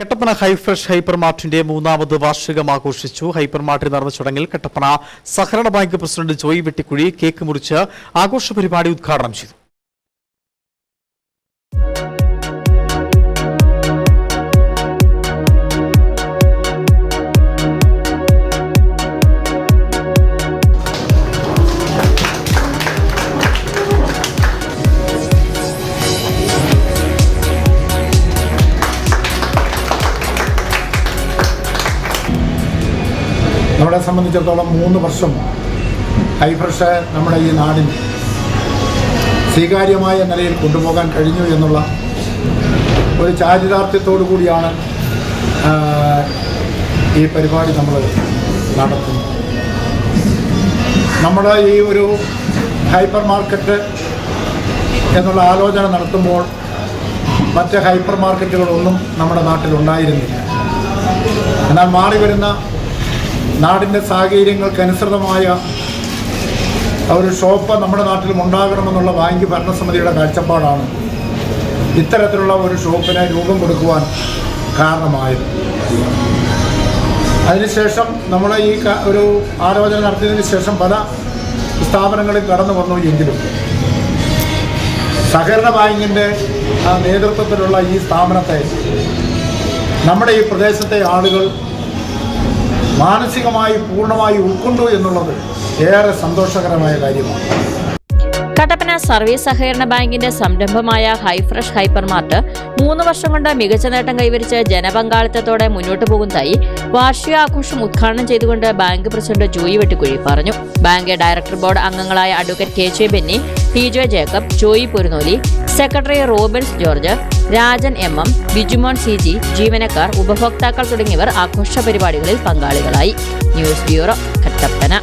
കട്ടപ്പന ഹൈഫ്രഷ് ഹൈപ്പർമാർട്ടിന്റെ മൂന്നാമത് വാർഷികം ആഘോഷിച്ചു. ഹൈപ്പർമാർട്ടിൽ നടന്ന ചടങ്ങിൽ കട്ടപ്പന സഹകരണ bank president Joy Vettikuzhi cake മുറിച്ച് ആഘോഷ പരിപാടി ഉദ്ഘാടനം ചെയ്തു. നമ്മളെ സംബന്ധിച്ചിടത്തോളം 3 വർഷം ഹൈഫ്രഷ് നമ്മുടെ ഈ നാടിന് സ്വീകാര്യമായ നിലയിൽ കൊണ്ടുപോകാൻ കഴിഞ്ഞു എന്നുള്ള ഒരു ചാരിതാർത്ഥ്യത്തോടു കൂടിയാണ് ഈ പരിപാടി നമ്മൾ നടത്തുന്നത്. നമ്മൾ ഈ ഒരു ഹൈപ്പർ മാർക്കറ്റ് എന്നുള്ള ആലോചന നടത്തുമ്പോൾ മറ്റ് ഹൈപ്പർ മാർക്കറ്റുകളൊന്നും നമ്മുടെ നാട്ടിലുണ്ടായിരുന്നില്ല. എന്നാൽ മാറി വരുന്ന നാടിൻ്റെ സാഹചര്യങ്ങൾക്കനുസൃതമായ ഒരു ഷോപ്പ് നമ്മുടെ നാട്ടിലും ഉണ്ടാകണമെന്നുള്ള ബാങ്ക് ഭരണസമിതിയുടെ കാഴ്ചപ്പാടാണ് ഇത്തരത്തിലുള്ള ഒരു ഷോപ്പിന് രൂപം കൊടുക്കുവാൻ കാരണമായത്. അതിനുശേഷം നമ്മൾ ഈ ഒരു ആലോചന നടത്തിയതിന് ശേഷം പല സ്ഥാപനങ്ങളിൽ കടന്നു വന്നു എങ്കിലും സഹകരണ ബാങ്കിൻ്റെ നേതൃത്വത്തിലുള്ള ഈ സ്ഥാപനത്തെ നമ്മുടെ ഈ പ്രദേശത്തെ ആളുകൾ മാനസികമായി പൂർണ്ണമായി ഉൾക്കൊണ്ടു എന്നുള്ളത് ഏറെ സന്തോഷകരമായ കാര്യമാണ്. കട്ടപ്പന സർവീസ് സഹകരണ ബാങ്കിന്റെ സംരംഭമായ ഹൈഫ്രഷ് ഹൈപ്പർമാർട്ട് 3 വർഷം കൊണ്ട് മികച്ച നേട്ടം കൈവരിച്ച് ജനപങ്കാളിത്തത്തോടെ മുന്നോട്ട് പോകുന്നതായി വാർഷികാഘോഷം ഉദ്ഘാടനം ചെയ്തുകൊണ്ട് ബാങ്ക് പ്രസിഡന്റ് ജോയി വെട്ടിക്കുഴി പറഞ്ഞു. ബാങ്ക് ഡയറക്ടർ ബോർഡ് അംഗങ്ങളായ advocate KJ Benny, TJ Jacob, Joy Porunnoli, secretary Robins George, Rajan MM, Bijumon CG, ജീവനക്കാർ, ഉപഭോക്താക്കൾ തുടങ്ങിയവർ ആഘോഷ പരിപാടികളിൽ പങ്കാളികളായി. News bureau, Kattappana.